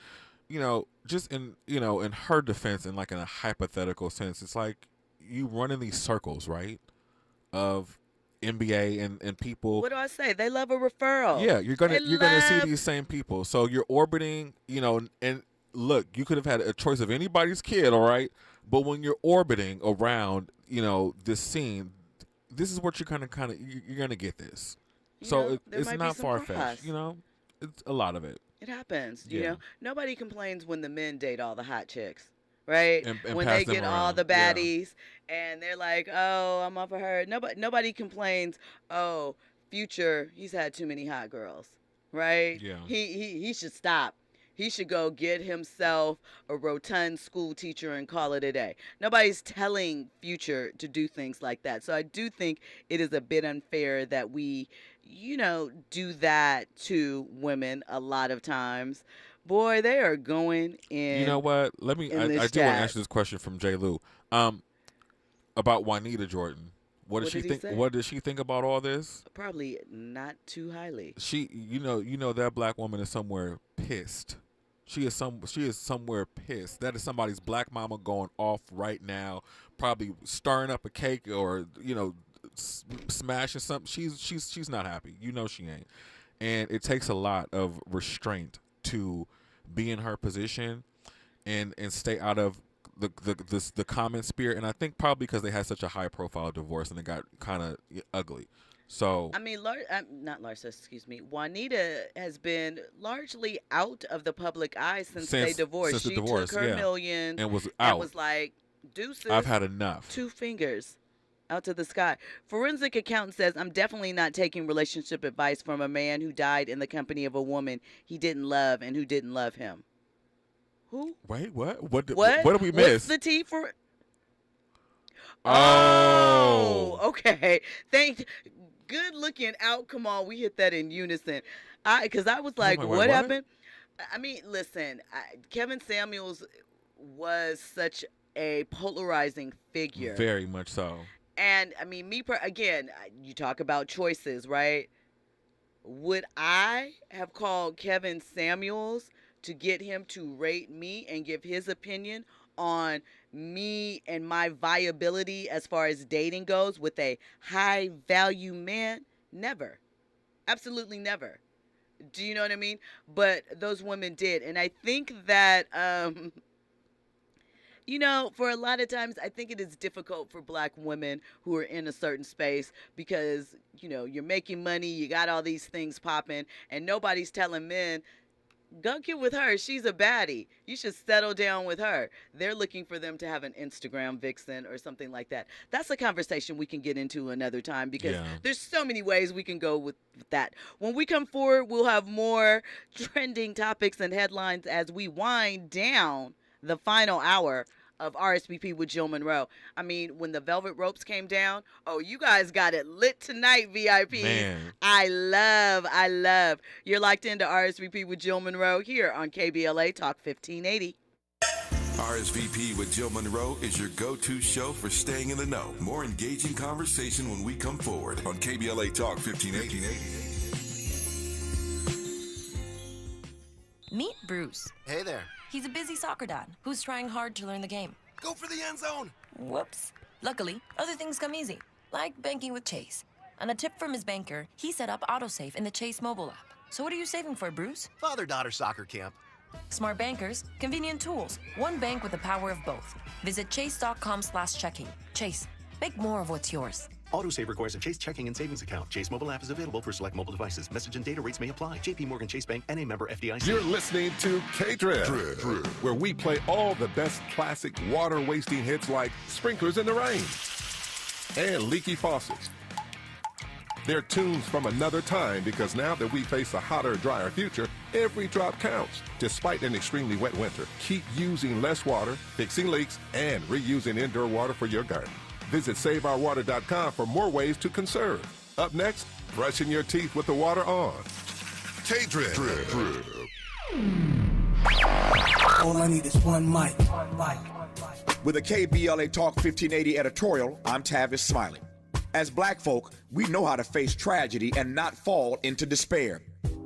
just in her defense, in in a hypothetical sense, it's like you run in these circles, right? Of NBA and people.
What do I say? They love a referral.
Yeah, you're gonna see these same people. So you're orbiting, and look, you could have had a choice of anybody's kid, all right? But when you're orbiting around, this scene, this is what you're you're gonna get this. So it's not far fetched, It's a lot of it.
It happens, you know. Nobody complains when the men date all the hot chicks, right?
And
when
pass
they
them
get
around.
all the baddies, and they're like, "Oh, I'm off of her." Nobody complains. Oh, Future, he's had too many hot girls, right?
Yeah.
He should stop. He should go get himself a rotund school teacher and call it a day. Nobody's telling Future to do things like that. So I do think it is a bit unfair that we, do that to women a lot of times. Boy, they are going in.
You know what? I do want to answer this question from J. Lou. About Juanita Jordan. What did she think? What did she think about all this?
Probably not too highly.
She, that black woman is somewhere pissed. She is somewhere pissed. That is somebody's black mama going off right now, probably stirring up a cake or smashing something. She's not happy. She ain't. And it takes a lot of restraint to be in her position and stay out of the common spirit. And I think probably because they had such a high profile divorce and it got kind of ugly. So
I mean, not Larsa, excuse me. Juanita has been largely out of the public eye since they divorced.
She
took her millions
and was out.
And was like, deuces.
I've had enough.
2 fingers out to the sky. Forensic accountant says, I'm definitely not taking relationship advice from a man who died in the company of a woman he didn't love and who didn't love him. Who?
Wait, what? What did we miss?
What's the T for? Oh, okay. Good looking out. Come on, we hit that in unison. Because I was like, what happened? I mean, listen, Kevin Samuels was such a polarizing figure.
Very much so.
And I mean, again, you talk about choices, right? Would I have called Kevin Samuels to get him to rate me and give his opinion on me and my viability as far as dating goes with a high value man? Never. Absolutely never. Do you know what I mean? But those women did. And I think that, for a lot of times, I think it is difficult for black women who are in a certain space because, you're making money, you got all these things popping, and nobody's telling men, go get with her. She's a baddie. You should settle down with her. They're looking for them to have an Instagram vixen or something like that. That's a conversation we can get into another time because there's so many ways we can go with that. When we come forward, we'll have more trending topics and headlines as we wind down the final hour of RSVP with Jill Munroe. I mean, when the velvet ropes came down, you guys got it lit tonight, VIPs.
Man.
I love. You're locked into RSVP with Jill Munroe here on KBLA Talk 1580.
RSVP with Jill Munroe is your go-to show for staying in the know. More engaging conversation when we come forward on KBLA Talk 1580.
Meet Bruce.
Hey there.
He's a busy soccer dad who's trying hard to learn the game.
Go for the end zone.
Whoops. Luckily, other things come easy, like banking with Chase. And a tip from his banker, he set up autosave in the Chase mobile app. So what are you saving for, Bruce?
Father-daughter soccer camp.
Smart bankers, convenient tools. One bank with the power of both. Visit chase.com/checking. Chase, make more of what's yours.
Autosave requires a Chase checking and savings account. Chase mobile app is available for select mobile devices. Message and data rates may apply. JP Morgan Chase Bank and a member FDIC.
You're listening to K-Drip, where we play all the best classic water-wasting hits like Sprinklers in the Rain and Leaky Faucets. They're tunes from another time because now that we face a hotter, drier future, every drop counts. Despite an extremely wet winter, keep using less water, fixing leaks, and reusing indoor water for your garden. Visit SaveOurWater.com for more ways to conserve. Up next, brushing your teeth with the water on. K-Drip.
All I need is one mic.
With a KBLA Talk 1580 editorial, I'm Tavis Smiley. As black folk, we know how to face tragedy and not fall into despair.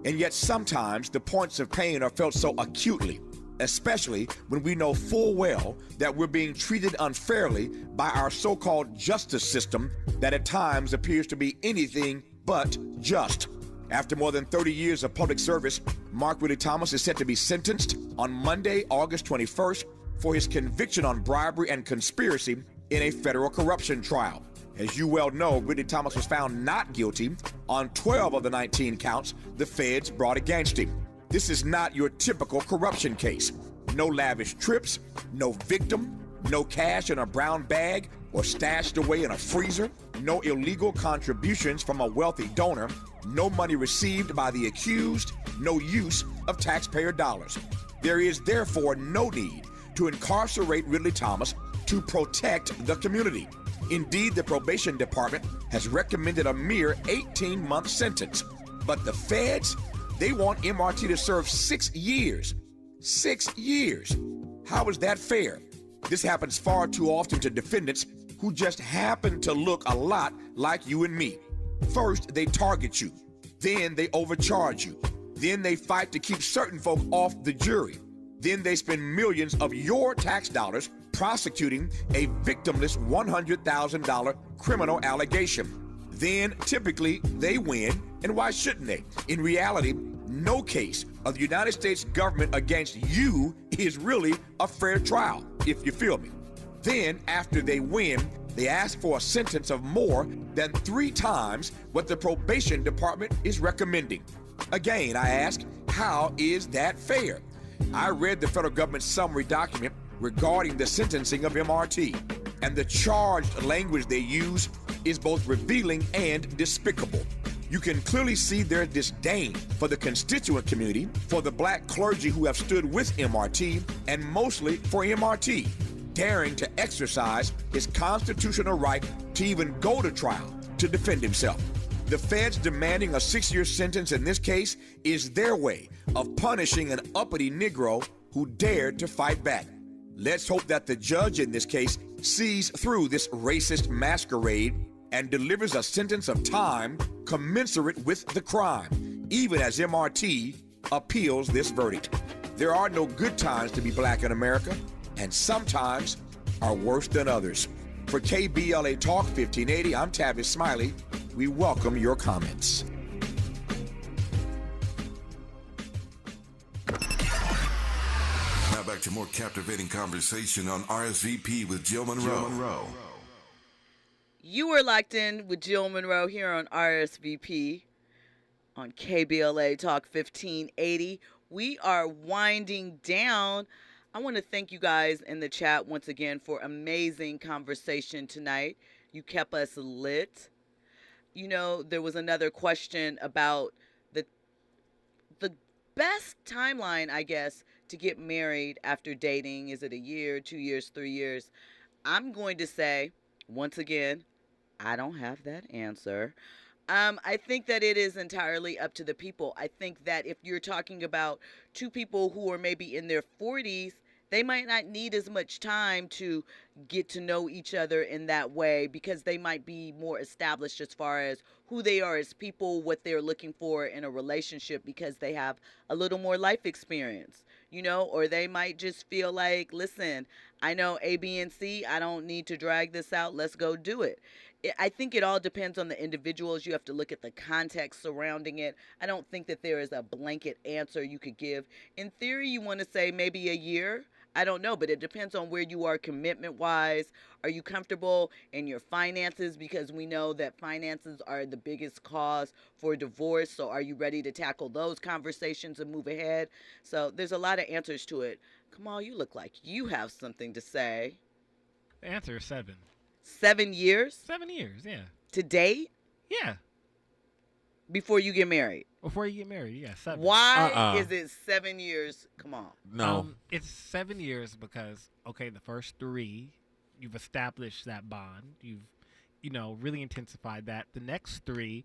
And yet sometimes the points of pain are felt so acutely especially when we know full well that we're being treated unfairly by our so-called justice system that at times appears to be anything but just. After more than 30 years of public service, Mark Ridley Thomas is set to be sentenced on Monday, August 21st, for his conviction on bribery and conspiracy in a federal corruption trial. As you well know, Ridley Thomas was found not guilty on 12 of the 19 counts the feds brought against him. This is not your typical corruption case. No lavish trips, no victim, no cash in a brown bag or stashed away in a freezer, no illegal contributions from a wealthy donor, no money received by the accused, no use of taxpayer dollars. There is therefore no need to incarcerate Ridley Thomas to protect the community. Indeed, the probation department has recommended a mere 18-month sentence. But the feds, they want MRT to serve 6 years. 6 years. How is that fair? This happens far too often to defendants who just happen to look a lot like you and me. First, they target you. Then they overcharge you. Then they fight to keep certain folk off the jury. Then they spend millions of your tax dollars prosecuting a victimless $100,000 criminal allegation. Then, typically, they win, and why shouldn't they? In reality, no case of the United States government against you is really a fair trial, if you feel me. Then, after they win, they ask for a sentence of more than 3 times what the probation department is recommending. Again, I ask, how is that fair? I read the federal government's summary document regarding the sentencing of MRT, and the charged language they use is both revealing and despicable. You can clearly see their disdain for the constituent community, for the black clergy who have stood with MRT, and mostly for MRT, daring to exercise his constitutional right to even go to trial to defend himself. The feds demanding a 6-year sentence in this case is their way of punishing an uppity Negro who dared to fight back. Let's hope that the judge in this case sees through this racist masquerade and delivers a sentence of time commensurate with the crime, even as MRT appeals this verdict. There are no good times to be black in America, and sometimes are worse than others. For KBLA Talk 1580, I'm Tavis Smiley. We welcome your comments.
Now back to more captivating conversation on RSVP with Jill Munroe.
You were locked in with Jill Munroe here on RSVP on KBLA Talk 1580. We are winding down. I want to thank you guys in the chat once again for amazing conversation tonight. You kept us lit. You know, there was another question about the best timeline, I guess, to get married after dating. Is it a year, 2 years, 3 years? I'm going to say, once again, I don't have that answer. I think that it is entirely up to the people. I think that if you're talking about 2 people who are maybe in their 40s, they might not need as much time to get to know each other in that way because they might be more established as far as who they are as people, what they're looking for in a relationship because they have a little more life experience, you know, or they might just feel like, listen, I know A, B, and C. I don't need to drag this out. Let's go do it. I think it all depends on the individuals. You have to look at the context surrounding it. I don't think that there is a blanket answer you could give. In theory, you want to say maybe a year. I don't know, but it depends on where you are commitment-wise. Are you comfortable in your finances? Because we know that finances are the biggest cause for divorce. So are you ready to tackle those conversations and move ahead? So there's a lot of answers to it. Kamal, you look like you have something to say.
The answer is 7.
7 years?
7 years, yeah.
To date?
Yeah.
Before you get married?
Before you get married, yeah, 7.
Why is it 7 years? Come on.
No.
It's 7 years because, okay, the first 3, you've established that bond. You've, really intensified that. The next 3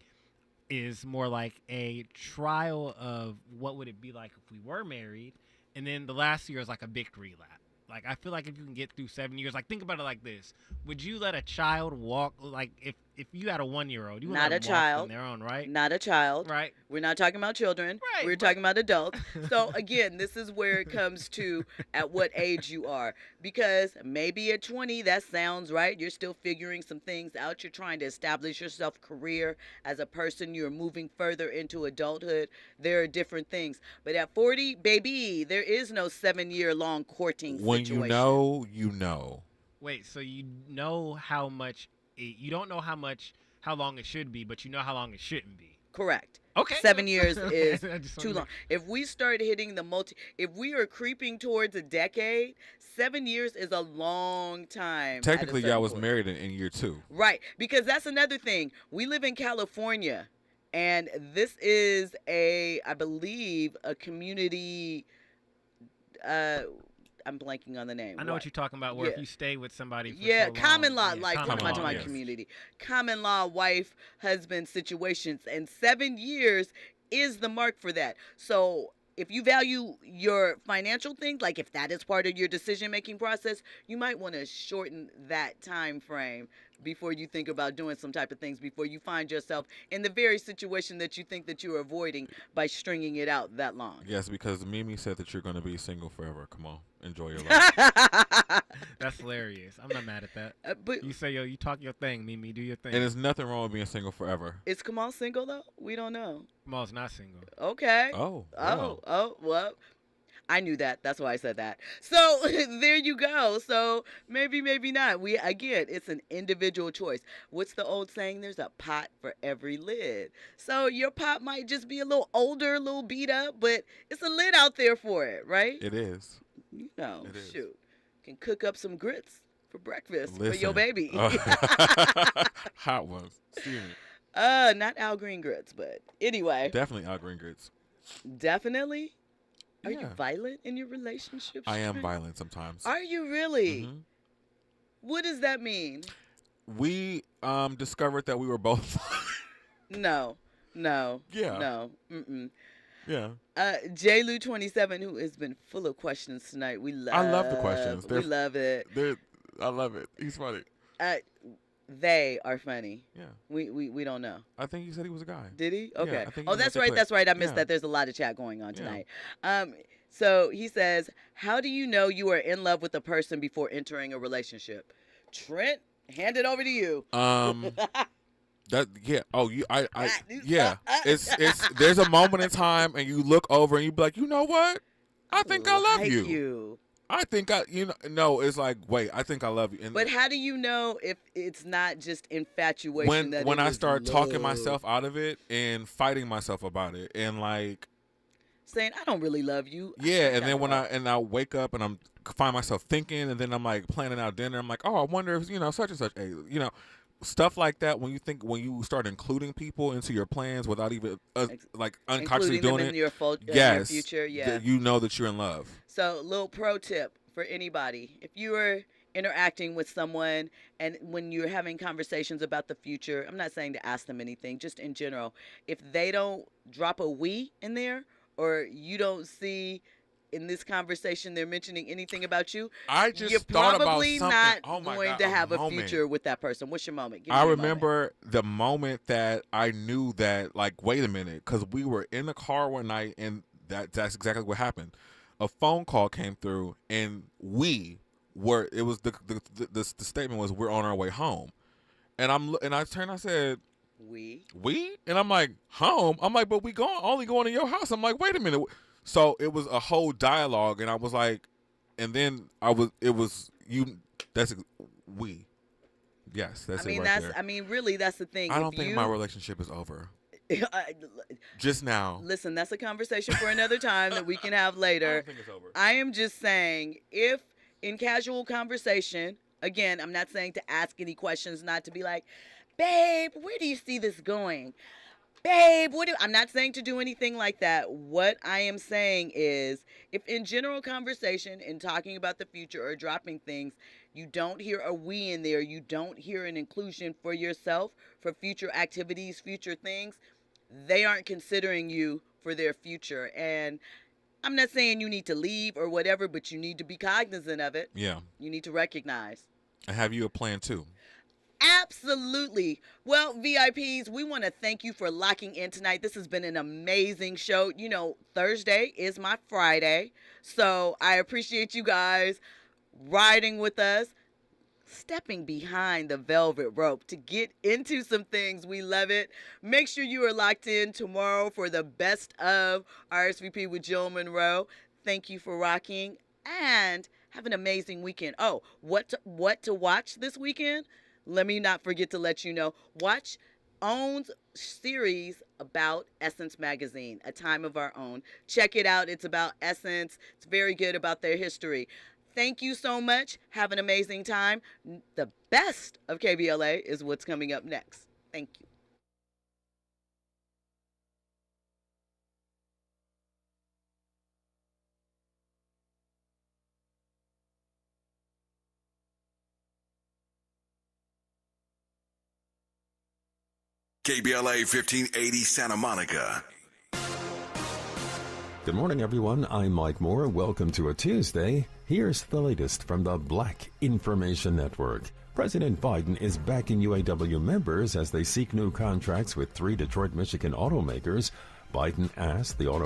is more like a trial of what would it be like if we were married. And then the last year is like a victory lap. Like, I feel like if you can get through 7 years, like, think about it like this. Would you let a child walk, like, if if you had a 1-year-old, you would
Not
let
a
them walk
child.
on their own, right?
Not a child.
Right.
We're not talking about children.
Right,
We're
but-
talking about adults. So again, this is where it comes to at what age you are. Because maybe at 20, that sounds right. You're still figuring some things out. You're trying to establish yourself career as a person. You're moving further into adulthood. There are different things. But at 40, baby, there is no 7-year-long courting
When
situation.
you know, you know.
Wait, so you know how much you don't know how long it should be, but you know how long it shouldn't be.
Correct.
Okay.
7 years is
I just
too
wanna
long. If we start hitting if we are creeping towards a decade, 7 years is a long time. at a
Technically, y'all
certain
was
point.
married in year 2.
Right, because that's another thing. We live in California, and this is I believe, a community. I'm blanking on the name.
I know what you're talking about. Where
Yeah.
if you stay with somebody, for
Yeah,
so
common
long,
law,
yeah,
like
common
talking about
law,
my
yes.
community, common law, wife, husband situations, and 7 years is the mark for that. So if you value your financial things, like if that is part of your decision-making process, you might want to shorten that time frame before you think about doing some type of things, before you find yourself in the very situation that you think that you're avoiding by stringing it out that long.
Yes, because Mimi said that you're going to be single forever. Come on, enjoy your life.
That's hilarious. I'm not mad at that.
But
you say, yo, you talk your thing, Mimi, do your thing.
And there's nothing wrong with being single forever.
Is Kamal single, though? We don't know.
Kamal's not single.
Okay.
Oh.
Well. I knew that. That's why I said that. So there you go. So maybe not. Again, it's an individual choice. What's the old saying? There's a pot for every lid. So your pot might just be a little older, a little beat up, but it's a lid out there for it, right?
It is.
You know,
It is.
shoot. Can cook up some grits for breakfast for
Listen.
your baby.
Hot ones. Steaming.
Not Al Green grits, but anyway.
Definitely Al Green grits.
Definitely. Are you
Yeah.
violent in your relationships?
I am
Trent?
violent sometimes.
Are you really?
Mhm.
What does that mean?
We discovered that we were both.
No.
Yeah.
No. Mm-mm.
Yeah.
JLou27, who has been full of questions tonight. We love
the questions.
We love it.
I love it. He's funny.
They are funny.
Yeah.
We don't know.
I think he said he was a guy.
Did he?
Yeah,
Okay.
I think
Oh,
he
that's
had
right.
to
That's
click.
right. I missed
Yeah.
that. There's a lot of chat going on
Yeah.
tonight. So he says, how do you know you are in love with a person before entering a relationship? Trent, hand it over to you.
That yeah. Oh, yeah. It's there's a moment in time and you look over and you be like, you know what? I think I love you. I think no, it's like, wait, I think I love you. And
But how do you know if it's not just infatuation?
when I start talking
love?
myself out of it and fighting myself about it and like
saying I don't really love you.
yeah, and then when I wake up and I'm find myself thinking and then I'm like planning out dinner, I'm like, oh, I wonder if such and such, stuff like that. When you start including people into your plans without even like unconsciously
including
doing
them
it,
in your
yes,
your future, yeah.
you know that you're in love.
So, little pro tip for anybody: if you are interacting with someone and when you're having conversations about the future, I'm not saying to ask them anything, just in general, if they don't drop a we in there or you don't see in this conversation they're mentioning anything about you,
I just
you're
thought about
probably
something.
not
Oh my
going
God,
to have a
moment.
future with that person. What's your moment? Give me
I
your
remember the moment that I knew that, like, wait a minute, because we were in the car one night, and that's exactly what happened. A phone call came through, and it was the statement was, we're on our way home. And I turned, I said, we? And I'm like, home? I'm like, but we only going to your house. I'm like, wait a minute. So it was a whole dialogue, and I was like, and then we. Yes, that's it right there.
Really, that's the thing.
I don't think my relationship is over. Just now.
Listen, that's a conversation for another time that we can have later.
I don't think it's over.
I am just saying, if in casual conversation, again, I'm not saying to ask any questions, not to be like, babe, where do you see this going? Babe, I'm not saying to do anything like that. What I am saying is, if in general conversation, in talking about the future or dropping things, you don't hear a we in there, you don't hear an inclusion for yourself, for future activities, future things, they aren't considering you for their future. And I'm not saying you need to leave or whatever, but you need to be cognizant of it.
Yeah.
You need to recognize.
And have you a plan too?
Absolutely. Well, VIPs, we want to thank you for locking in tonight. This has been an amazing show. You know, Thursday is my Friday, so I appreciate you guys riding with us, stepping behind the velvet rope to get into some things. We love it. Make sure you are locked in tomorrow for the best of RSVP with Jill Munroe. Thank you for rocking, and have an amazing weekend. Oh, what to watch this weekend? Let me not forget to let you know. Watch OWN's series about Essence Magazine, A Time of Our Own. Check it out. It's about Essence. It's very good about their history. Thank you so much. Have an amazing time. The best of KBLA is what's coming up next. Thank you.
KBLA 1580 Santa Monica.
Good morning, everyone. I'm Mike Moore. Welcome to a Tuesday. Here's the latest from the Black Information Network. President Biden is backing UAW members as they seek new contracts with 3 Detroit, Michigan automakers. Biden asked the automakers